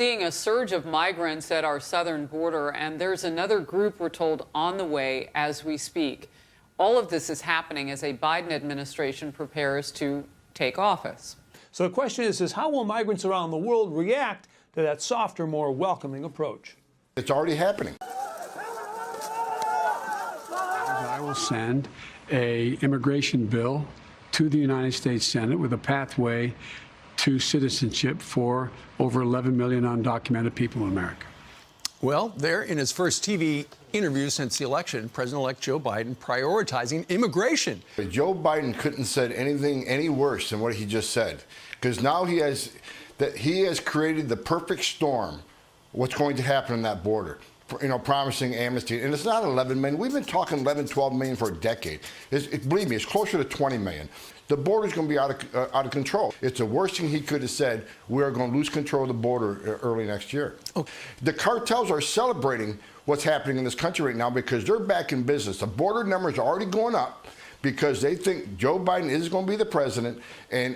Seeing a surge of migrants at our southern border, and there's another group, we're told, on the way as we speak. All of this is happening as a Biden administration prepares to take office. So the question is how will migrants around the world react to that softer, more welcoming approach? It's already happening. I will send an immigration bill to the United States Senate with a pathway to citizenship for over 11 million undocumented people in America. Well, there in his first TV interview since the election, President-elect Joe Biden prioritizing immigration. Joe Biden couldn't have said anything any worse than what he just said, because now he has created the perfect storm. What's going to happen on that border? Promising amnesty. And it's not 11 million. We've been talking 11, 12 million for a decade. Believe me, it's closer to 20 million. The border's going to be out of control. It's the worst thing he could have said. We're going to lose control of the border early next year. Okay. The cartels are celebrating what's happening in this country right now because they're back in business. The border numbers are already going up because they think Joe Biden is going to be the president, and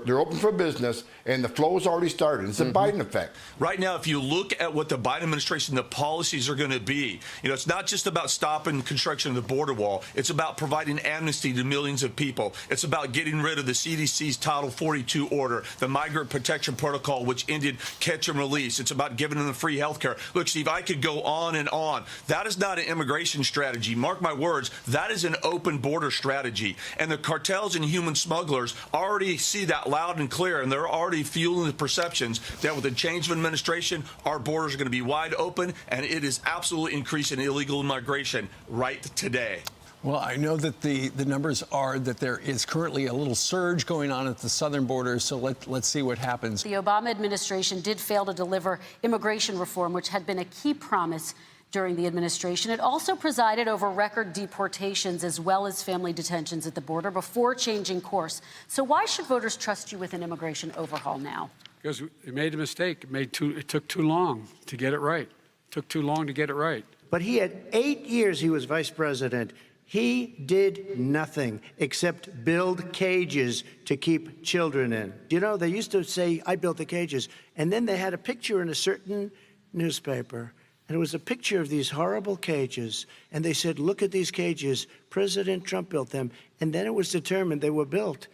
they're open for business, and the flow has already started. It's a Biden effect. Right now, if you look at what the Biden administration, the policies are going to be, it's not just about stopping construction of the border wall. It's about providing amnesty to millions of people. It's about getting rid of the CDC's Title 42 order, the Migrant Protection Protocol, which ended catch and release. It's about giving them free health care. Look, Steve, I could go on and on. That is not an immigration strategy. Mark my words, that is an open border strategy. And the cartels and human smugglers already see that loud and clear, and they're already fueling the perceptions that with the change of administration, our borders are going to be wide open, and it is absolutely increasing illegal immigration right today. Well, I know that the numbers are that there is currently a little surge going on at the southern border, so let's see what happens. The Obama administration did fail to deliver immigration reform, which had been a key promise during the administration. It also presided over record deportations as well as family detentions at the border before changing course. So why should voters trust you with an immigration overhaul now? Because it made a mistake. It took too long to get it right. It took too long to get it right. But he had 8 years he was vice president. He did nothing except build cages to keep children in. They used to say, I built the cages. And then they had a picture in a certain newspaper. And it was a picture of these horrible cages. And they said, look at these cages. President Trump built them. And then it was determined they were built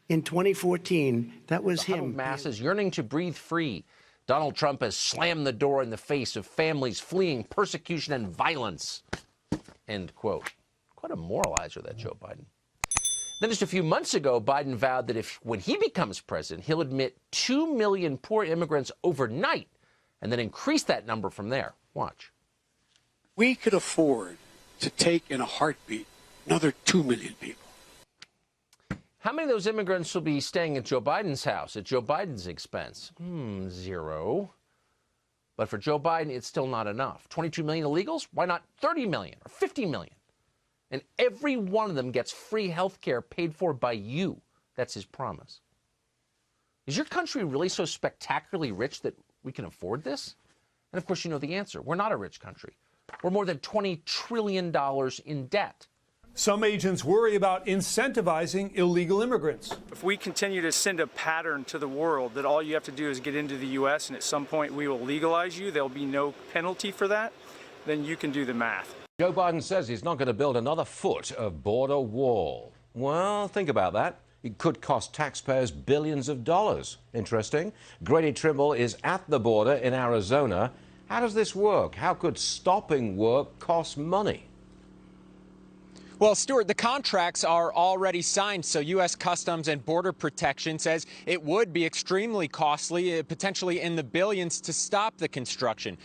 in 2014. That was him. The masses yearning to breathe free. Donald Trump has slammed the door in the face of families fleeing persecution and violence. End quote. Quite a moralizer, that Joe Biden. Then just a few months ago, Biden vowed that when he becomes president, he'll admit 2 million poor immigrants overnight and then increase that number from there. Watch. We could afford to take in a heartbeat another 2 million people. How many of those immigrants will be staying at Joe Biden's house at Joe Biden's expense? 0. But for Joe Biden, it's still not enough. 22 million illegals? Why not 30 million or 50 million? And every one of them gets free health care paid for by you. That's his promise. Is your country really so spectacularly rich that we can afford this? And of course, you know the answer. We're not a rich country. We're more than $20 trillion in debt. Some agents worry about incentivizing illegal immigrants. If we continue to send a pattern to the world that all you have to do is get into the U.S. and at some point we will legalize you, there'll be no penalty for that, then you can do the math. Joe Biden says he's not going to build another foot of border wall. Well, think about that. It could cost taxpayers billions of dollars. Interesting. Grady Trimble is at the border in Arizona. How does this work? How could stopping work cost money? Well, Stuart, the contracts are already signed, so U.S. Customs and Border Protection says it would be extremely costly, potentially in the billions, to stop the construction.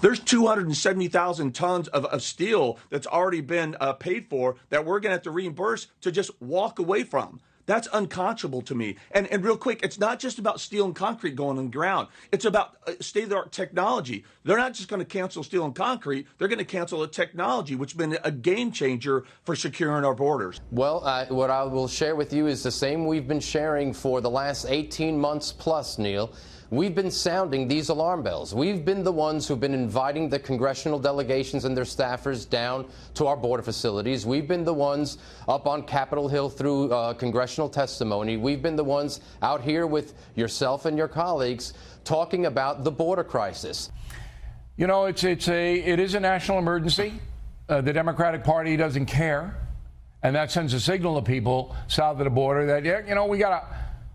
There's 270,000 tons of steel that's already been paid for that we're going to have to reimburse to just walk away from. That's unconscionable to me. And real quick, it's not just about steel and concrete going on the ground. It's about state-of-the-art technology. They're not just going to cancel steel and concrete. They're going to cancel a technology, which has been a game changer for securing our borders. Well, what I will share with you is the same we've been sharing for the last 18 months plus, Neil. We've been sounding these alarm bells. We've been the ones who've been inviting the congressional delegations and their staffers down to our border facilities. We've been the ones up on Capitol Hill through congressional testimony. We've been the ones out here with yourself and your colleagues talking about the border crisis. You know, it is a national emergency. The Democratic Party doesn't care, and that sends a signal to people south of the border that, yeah, you know, we got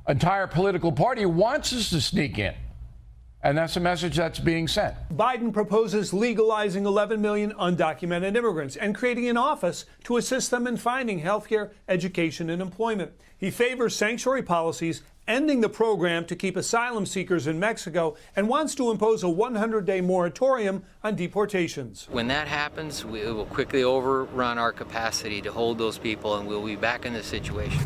an entire political party who wants us to sneak in. And that's the message that's being sent. Biden proposes legalizing 11 million undocumented immigrants and creating an office to assist them in finding health care, education, and employment. He favors sanctuary policies, ending the program to keep asylum seekers in Mexico, and wants to impose a 100-day moratorium on deportations. When that happens, it will quickly overrun our capacity to hold those people, and we'll be back in this situation.